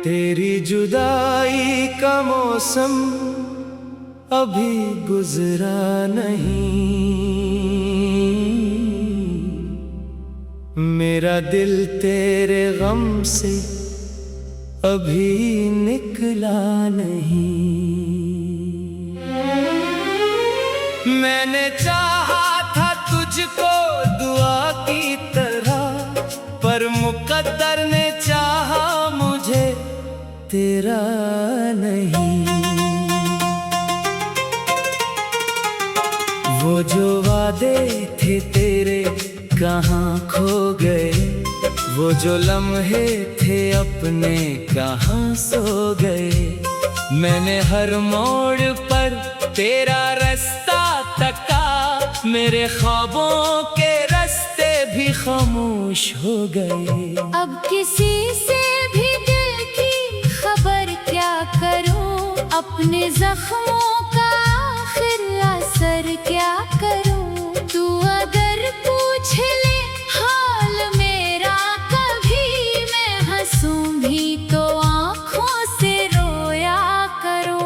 तेरी जुदाई का मौसम अभी गुजरा नहीं। मेरा दिल तेरे गम से अभी निकला नहीं। मैंने चाहा था तुझको दुआ की तरह, पर मुकद्दर ने चाहा मुझे तेरा नहीं। वो जो वादे थे तेरे कहाँ खो गए, वो जो लम्हे थे अपने कहाँ सो गए। मैंने हर मोड़ पर तेरा रास्ता तका, मेरे ख्वाबों के रास्ते भी खामोश हो गए। अब किसी से भी दिल की खबर क्या करूं, अपने जख्मों का आखिर असर क्या करूं। तू अगर पूछ ले हाल मेरा कभी, मैं हंसूं भी तो आँखों से रोया करूं।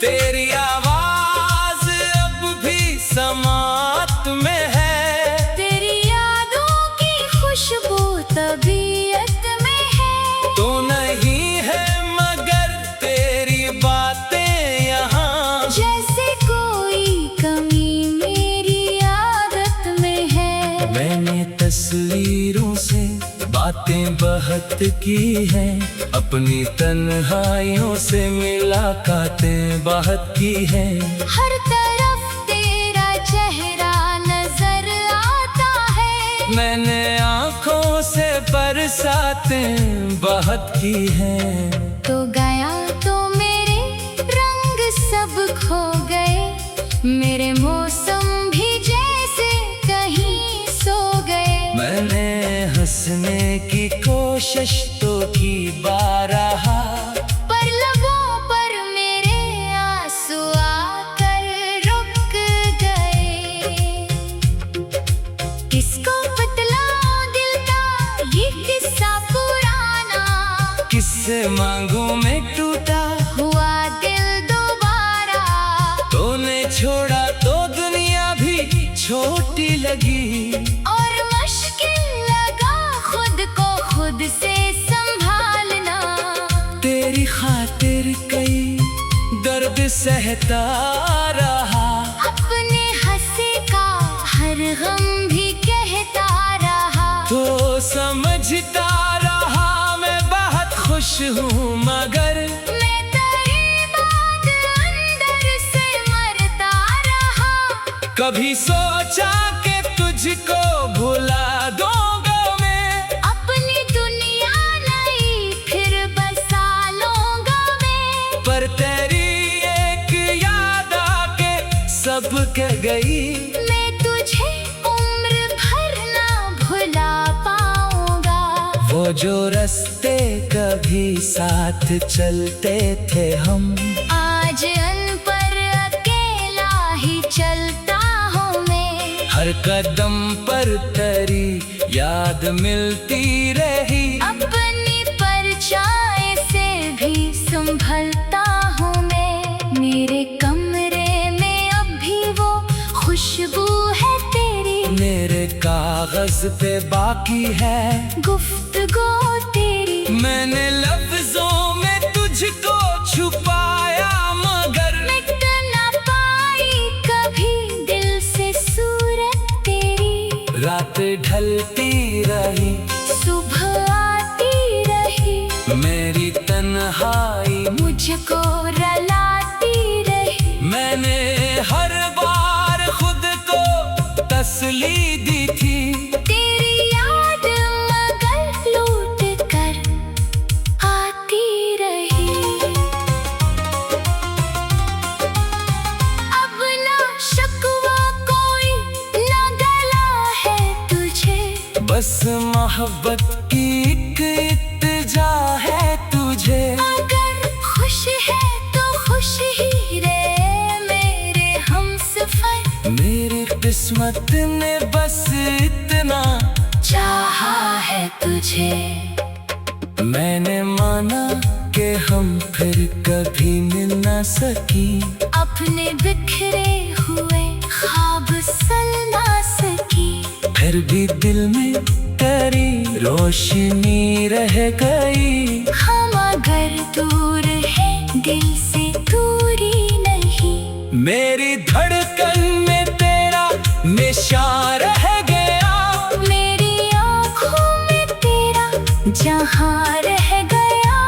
तेरी आवाज अब भी समात में है, तेरी यादों की खुशबू तबीयत में है। तो नहीं है मगर तेरी बातें यहाँ, जैसे कोई कमी मेरी आदत में है। मैंने तस्वीरों से बातें बहुत की हैं, अपनी तन्हाइयों से मुलाकातें बहुत की हैं। हर तरफ तेरा चेहरा नजर आता है, मैंने आँखों से बरसातें बहुत की हैं। तो गया तो मेरे रंग सब खो गए, मेरे मौसम भी जैसे कहीं सो गए। मैंने हंसने की कोशिश तो की बारहा, पर लबों पर मेरे आंसू आकर रुक गए। किसको बतलाऊं दिल का ये किस्सा पुराना, किससे मांगू मैं टूटा हुआ दिल दोबारा। तूने छोड़ा तो दुनिया भी छोटी लगी, और मुश्किल लगा खुद को खुद से संभालना। तेरी खातिर कई दर्द सहता रहा, अपने हंसी का हर गम भी कहता रहा। तो समझता रहा मैं बहुत खुश हूँ, मगर मैं तेरी बात अंदर से मरता रहा। कभी सोचा कि तुझको भुला दूंगा मैं, अपनी दुनिया नई फिर बसा लूंगा मैं। पर तेरी एक याद आके सब कह गई। मैं तुझे उम्र भर ना भुला पाऊंगा। वो जो रास्ते कभी साथ चलते थे हम, आज अन पर अकेला ही चलता हूँ मैं। हर कदम पर तेरी याद मिलती रही। अपनी परछाई से भी संभलता हूँ मैं। मेरे कमरे में अब भी वो खुशबू है तेरी, मेरे कागज पे बाकी है गुफ्तगू तेरी। मैंने लफ्जों में तुझको छुपाया, मगर मिट ना पाई कभी दिल से सूरत तेरी। रात ढलती रही, सुबह आती रही, मेरी तन्हाई मुझको रुलाती रही। मैंने हर बार खुद को तसल्ली दी थी। तेरी याद मगर लूट कर आती रही। अब ना शकवा कोई ना गला है तुझे, बस मोहब्बत की एक इल्तिजा है तुझे। अगर खुश है तो खुश ही रहे मेरे हमसफर। मेरी किस्मत ने बस इतना चाहा है तुझे। मैंने माना कि हम फिर कभी मिल ना सकी, अपने बिखरे हुए ख्वाब सल ना सकी। फिर भी दिल में तेरी रोशनी रह गई। हम अगर दूर हैं दिल से दूरी नहीं। मेरी धड़कन में तेरा निशान रह गया, मेरी आँखों में तेरा जहां रह गया।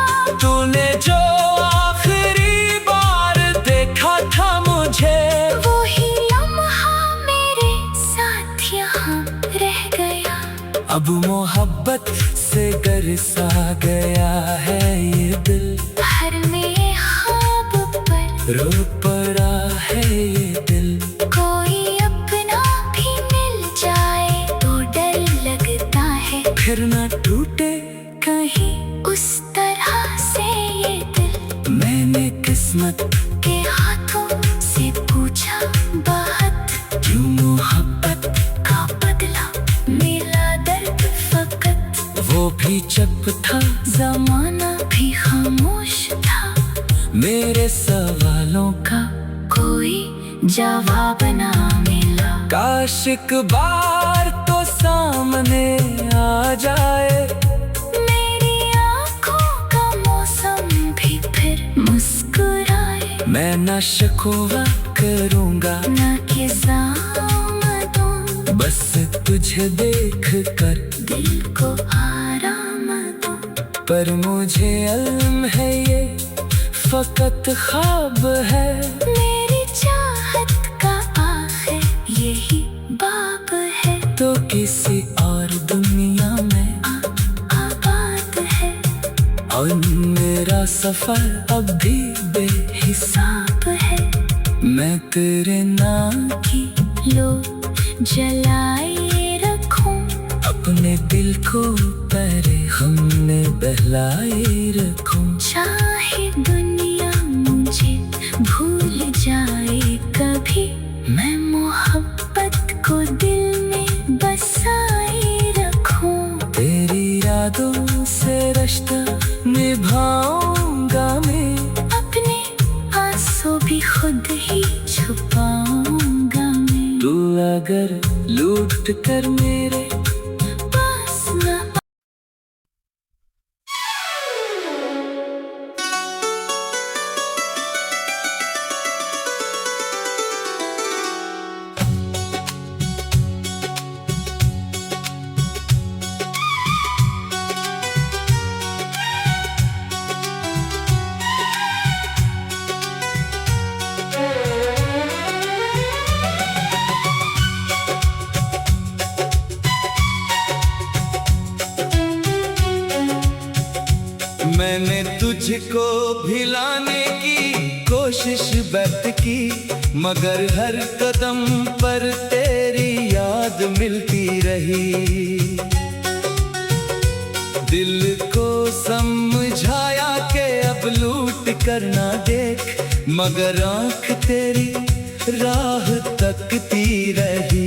तूने जो आखिरी बार देखा था मुझे, वो ही लम्हा मेरे साथ यहाँ रह गया। अब मोहब्बत से गरसा गया है ये दिल। हर मेरे ख्वाब पर रो पड़ा है ये दिल। कोई अपना भी मिल जाए तो डर लगता है, फिर ना टूटे कहीं उस तरह से ये दिल। मैंने किस्मत के हाथों से पूछा बात, क्यों मोहब्बत का बदला मिला दर्द फकत। वो भी चुप था, जमाना भी खामोश था, मेरे सवालों का कोई जवाब ना मिला। काश एक बार तो सामने आ जाए, मेरी आँखों का मौसम भी फिर मुस्कुराए। मैं न शिकवा करूँगा ना किस्मतों, बस तुझे देख कर दिल को आराम दो। पर मुझे इल्म है ये फकत ख्वाब है। मेरी चाहत का आखिर यही बाब है, तो किसी और दुनिया में आबाद है। और मेरा सफर अब भी बेहिसाब है मैं तेरे नाम कि लो जलाए रखूं, अपने दिल को तेरे हमने बहलाए रखूं। चाहे दुनिया मुझे भूल जाए कभी, मैं मोहब्बत को दिल में बसाए रखूं। तेरी यादों से रिश्ता निभाऊंगा मैं, अपने आंसू भी खुद ही छुपाऊंगा मैं। तू अगर लूट कर मेरे पास ना मैंने तुझको भिलाने की कोशिश बहुत की, मगर हर कदम पर तेरी याद मिलती रही। दिल को समझाया कि अब लूट कर ना देख, मगर आँख तेरी राह तकती रही।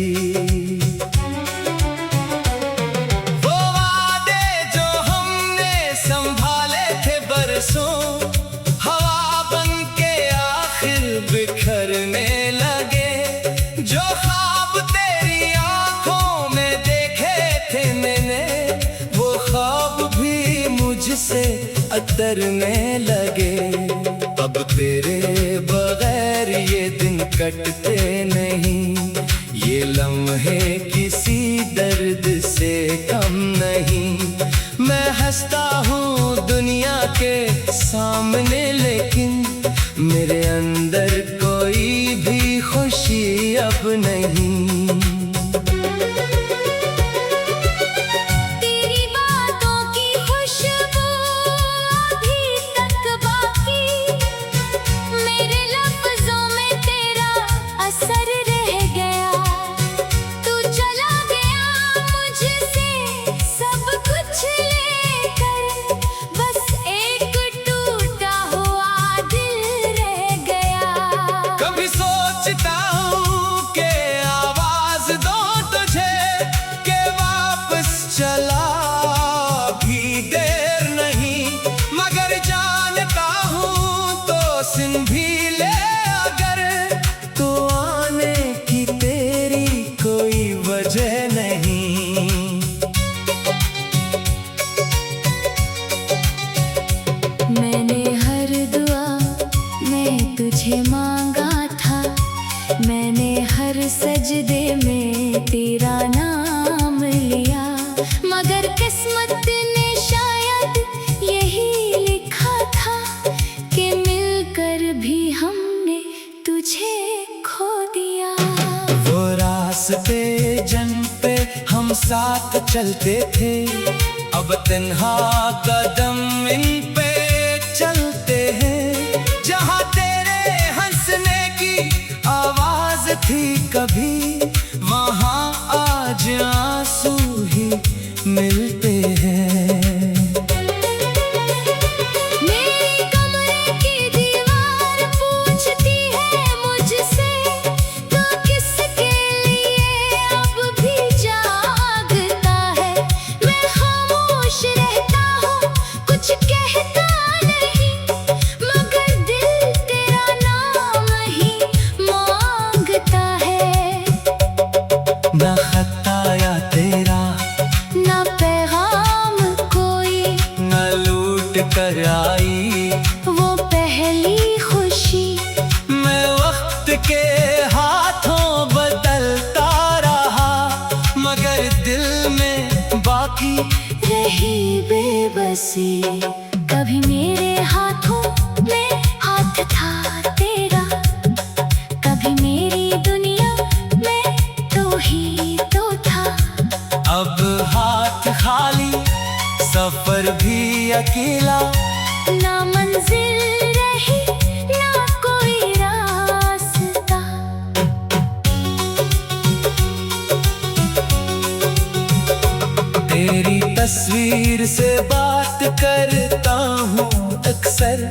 हवा बन के आखिर बिखरने लगे, जो ख्वाब तेरी आंखों में देखे थे मैंने, वो ख्वाब भी मुझसे अतरने लगे। अब तेरे बगैर ये दिन कटते नहीं, ये लम्हे किसी दर्द से कम नहीं। मैं हंसता हूँ दुनिया के सामने, लेकिन मेरे अंदर कोई भी खुशी अब नहीं। तेरी बातों की खुशबू अभी तक बाकी, मेरे लफ्जों में तेरा असर रह गया। तू चला गया मुझसे सब कुछ लेकर, बस एक टूटा हुआ दिल रह गया। कभी सोचता हूँ कि साथ चलते थे, अब तन्हा कदम इन पे चलते हैं। जहाँ तेरे हंसने की आवाज थी कभी, वहाँ आज आंसू ही मिलते हैं। मेरी कमरे की दीवार पूछती है मुझसे, तो किसके लिए अब भी जागता है। मैं खामोश रहता हूँ, कुछ कहता नहीं, मगर दिल तेरा नाम ही मांगता है। ना खत आया तेरा, ना पैगाम कोई, न लूट कर आई वो पहली खुशी। मैं वक्त के हाथों बदलता रहा, मगर दिल में बाकी रही बेबसी। कभी मेरे हाथों में हाथ था तेरा, कभी मेरी दुनिया में तू ही तो था। अब हाथ खाली, सफर भी अकेला, ना मंजिल रही ना कोई रास्ता। तेरी तस्वीर से बात करता हूँ अक्सर,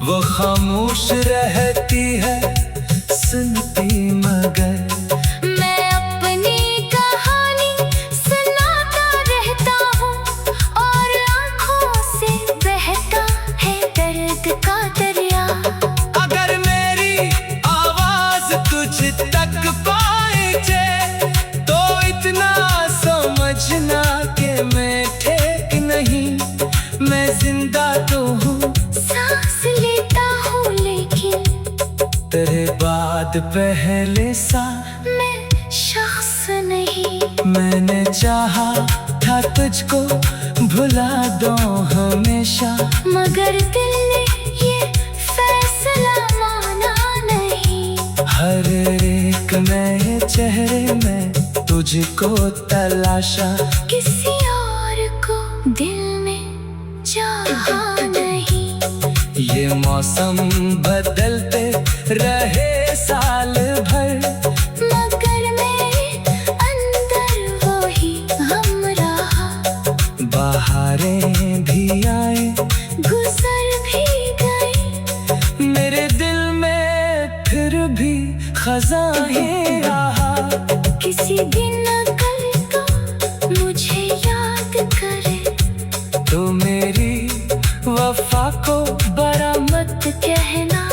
वो खामोश रहती है सुनती मगर। मैं अपनी कहानी सुनाता रहता हूँ, और आँखों से बहता है दर्द का दरिया। अगर मेरी आवाज तुझ तक पहुंचे, तो इतना समझना कि मैं ठीक नहीं। मैं जिंदा तो हूँ, सांस लेता हूँ, लेकिन तेरे बाद पहले सा मैं शख्स नहीं। मैंने चाहा था तुझको भुला दो हमेशा, मगर दिल ने ये फैसला माना नहीं। हर एक नए चेहरे में तुझको तलाशा, किसी और को दिल में चाहा नहीं। ये मौसम बदलते रहे साल भर, मगर मेरे अंदर वो ही गम रहा। बहारें भी आए गुजर भी गई, मेरे दिल में फिर भी खजाएं रहा। किसी दिन कल तो मुझे याद करे, तो मेरी वफा को बड़ा मत कहना।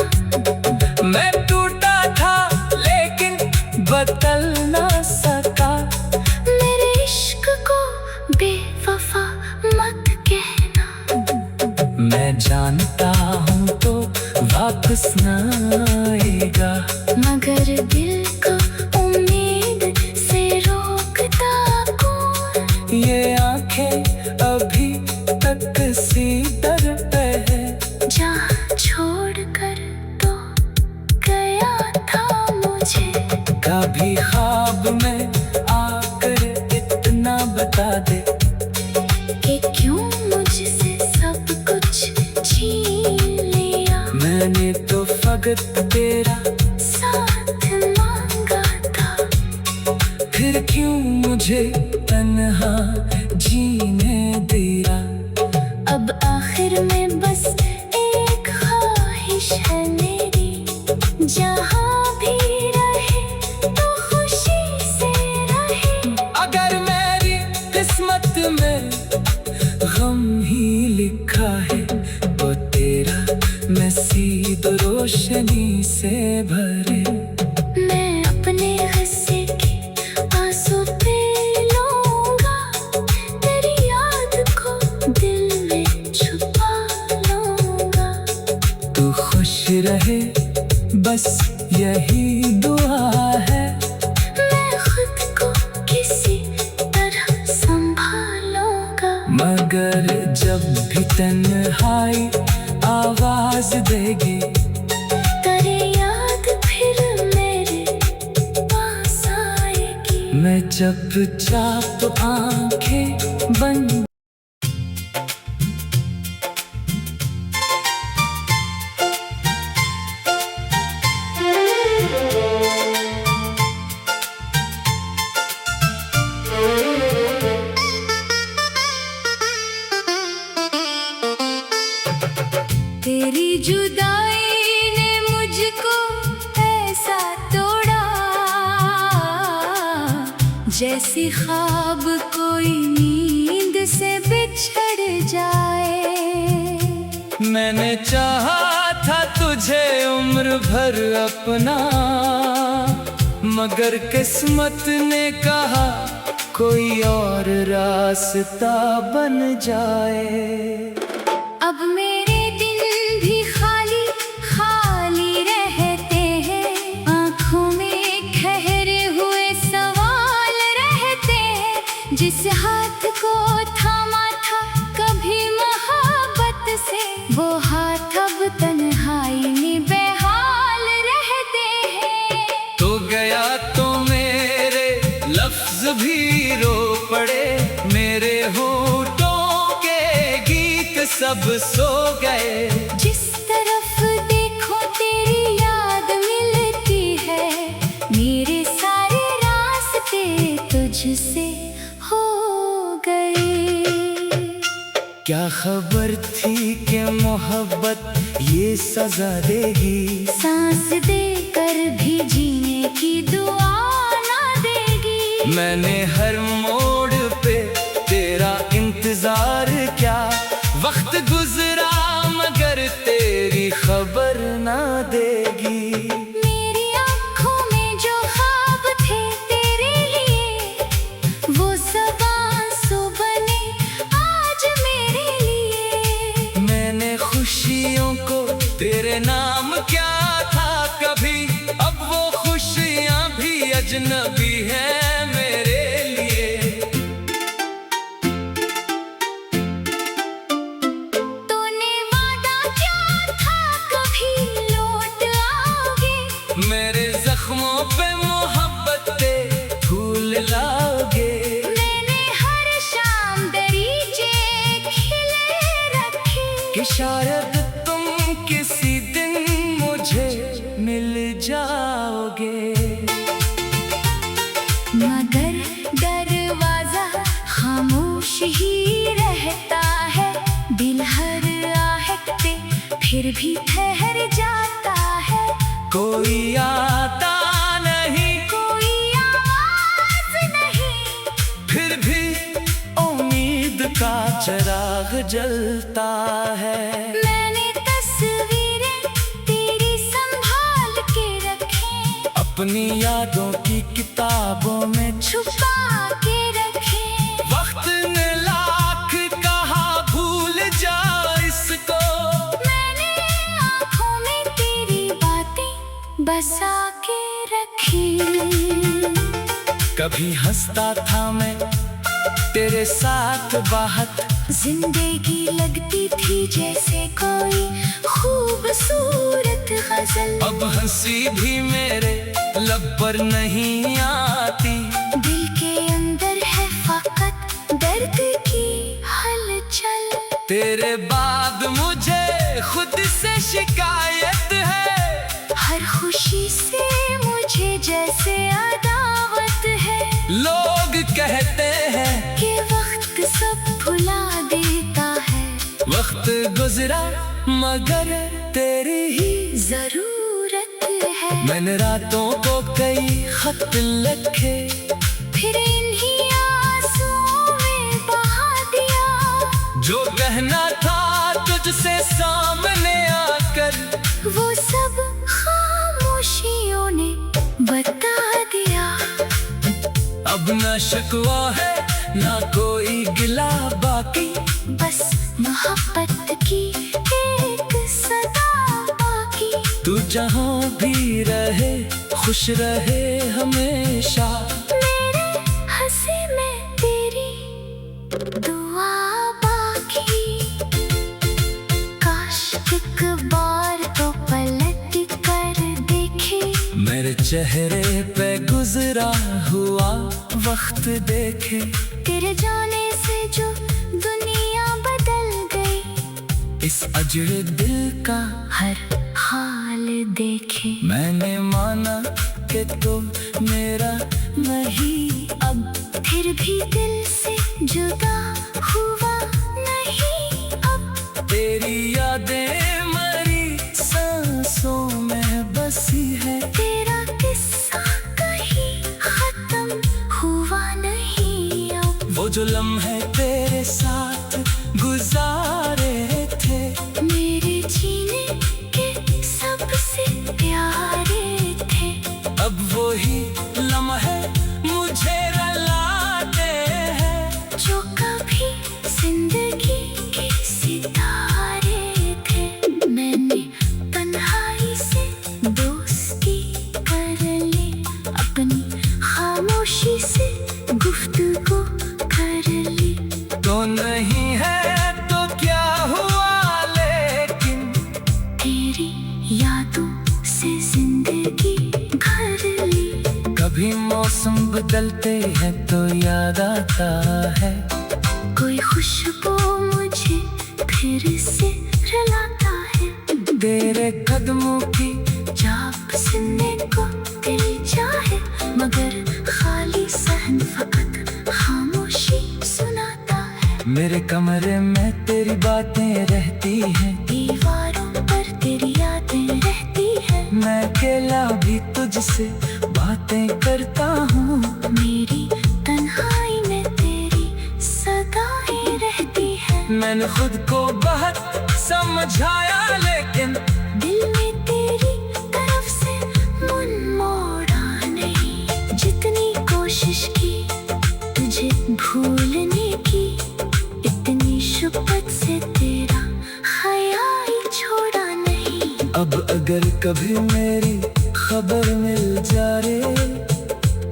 मैं टूटा था लेकिन बदल ना सका, मेरे इश्क को बेवफा मत कहना। मैं जानता हूँ तो वापस ना आएगा, मगर दिल को उम्मीद से रोकता कौन। ये आंखें अभी तक सी दर पे है, जहाँ छोड़ कर तो गया था मुझे। कभी ख्वाब में आकर इतना बता दे कि क्यों मुझसे सब कुछ छीन लिया। मैंने तो फकत तेरा साथ मांगा था, फिर क्यों मुझे तन्हा जीने दिया। अब आखिर में बस एक ख्वाहिश है मेरी, जहाँ भी रहे तो खुशी से रहे। अगर मेरी किस्मत में गम ही लिखा है, वो तेरा नसीब रोशनी से भरे। मैं अपने हिस्से की आंसू पे लूंगा, तेरी याद को दिल में छुपा लूंगा। तू खुश रहे बस यही दुआ है, मैं खुद को किसी तरह संभालूंगा। मगर जब भी तन्हाई आवाज देगी, तेरी याद फिर मेरे पास आएगी। मैं चुपचाप आंखें बंद। तेरी जुदाई ने मुझको ऐसा तोड़ा, जैसी ख्वाब कोई नींद से बिछड़ जाए। मैंने चाहा था तुझे उम्र भर अपना, मगर किस्मत ने कहा कोई और रास्ता बन जाए। अब मेरे दिन भी खाली खाली रहते हैं, आँखों में ठहरे हुए सवाल रहते हैं। जिस हाथ को थामा था कभी मोहब्बत से, वो हाथ अब तन्हाई में बेहाल रहते हैं। तो गया तो मेरे लफ्ज भी रो पड़े, मेरे होठों सब सो गए। जिस तरफ देखो तेरी याद मिलती है, मेरे सारे रास्ते तुझसे हो गए। क्या खबर थी कि मोहब्बत ये सजा देगी, सांस देकर भी जीने की दुआ ना देगी। मैंने हर मोड़ पे तेरा इंतजार किया, वक्त गुजरा मगर तेरी खबर ना देगी। मेरी आँखों में जो ख्वाब थे तेरे लिए, वो सब आंसू बने आज मेरे लिए। मैंने खुशियों को तेरे नाम क्या था कभी, अब वो खुशियाँ भी अजनबी है मेरे लिए। मेरे जख्मों पे मोहब्बत के फूल लाओगे। मैंने हर शाम दरीचे खिले रखे, कि शायद तुम किसी दिन मुझे मिल जाओगे। मगर दरवाजा खामोश ही रहता है, दिल हर आहट फिर भी ठहर जाता है। कोई आता नहीं, कोई आवाज नहीं, फिर भी उम्मीद का चिराग जलता है। मैंने तस्वीरें तेरी संभाल के रखे, अपनी यादों की किताबों में छुपा के रखे। वक्त ने लाख कहा भूल जा इसको, मैंने आँखों में तेरी बातें बसा के रखी। कभी हंसता था मैं तेरे साथ बाहत, जिंदगी लगती थी जैसे कोई खूबसूरत गजल। अब हंसी भी मेरे लब पर नहीं आती, दिल के अंदर है फकत दर्द की हलचल। तेरे बाद मुझे खुद से शिकायत है, हर खुशी से मुझे जैसे अदावत है। लोग कहते हैं कि वक्त सब भुला देता है, वक्त गुजरा मगर तेरी ही जरूरत है। मैंने रातों को कई खत लिखे, फिर इन्हीं आंसुओं में बहा दिया। जो कहना था तुझसे सामने आकर, वो सब खामोशियों ने बता दिया। अब न शिकवा है ना कोई गिला बाकी, बस मोहब्बत की एक सदा बाकी। तू जहाँ भी रहे खुश रहे हमेशा, मेरे हंसी में तेरी दुआ बाकी। काश एक बार तो पलट कर देखे, मेरे चेहरे पे गुजरा हुआ वक्त देखे तेरे जाने से जो दुनिया बदल गई, इस अजरे दिल का हर हाल देखे। मैंने माना कि तुम मेरा नहीं, अब फिर भी दिल से जुदा हुआ नहीं अब। तेरी यादें मरी सांसों में बसी है, तेरा किस्सा कहीं खत्म हुआ नहीं अब। वो जो लम्हे तेरे साथ गुजारे थे, मेरे जीने के सबसे प्यारे थे, अब वो ही लम्हे मुझे रुलाते हैं, जो कभी जिंदगी के सितारे थे। मैंने तन्हाई से दोस्ती कर ली, अपनी खामोशी से गुफ्तगू कर ली। तो नहीं है तो क्या हुआ, लेकिन तेरी यादों से जिंदगी भर ली। कभी मौसम बदलते हैं तो याद आता है, कोई खुशबू मुझे फिर से रुलाता है। तेरे कदमों की जाप सुनने को दिल चाहे, मगर खाली सहन फकत खामोशी सुनाता है। मेरे कमरे में तेरी बातें रहती हैं, दीवारों पर तेरी यादें रहती है। मैं अकेला भी तुझसे बातें करता हूँ। मेरी तन्हाई में तेरी सदाएं रहती है। मैंने खुद को बहुत समझाया, लेकिन दिल में तेरी तरफ से मुन मोड़ा नहीं। जितनी कोशिश की तुझे भूलने की, इतनी शुपत से तेरा ख्याल छोड़ा नहीं। अब अगर कभी मेरी खबर मिल जाए,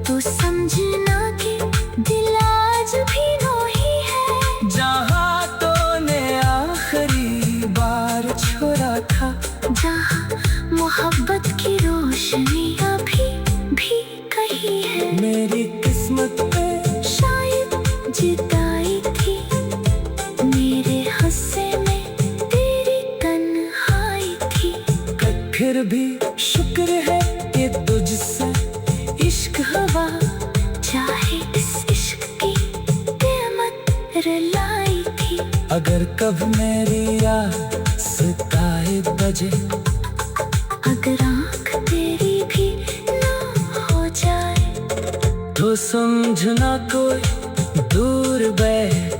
तो समझना कि दिल आज भी नोही है, जहाँ तूने आखिरी बार छोड़ा था, जहाँ मोहब्बत की रोशनी अभी भी कहीं है। मेरी किस्मत पे शायद जुदाई थी, मेरे हिस्से में तेरी तन्हाई थी। फिर भी शुक्र है कि तुझसे इश्क हुआ, चाहे इस इश्क की कीमत रुलाई थी। अगर कब मेरी याद सताए बजे, अगर आँख तेरी भी ना हो जाए, तो समझना कोई दूर बैठ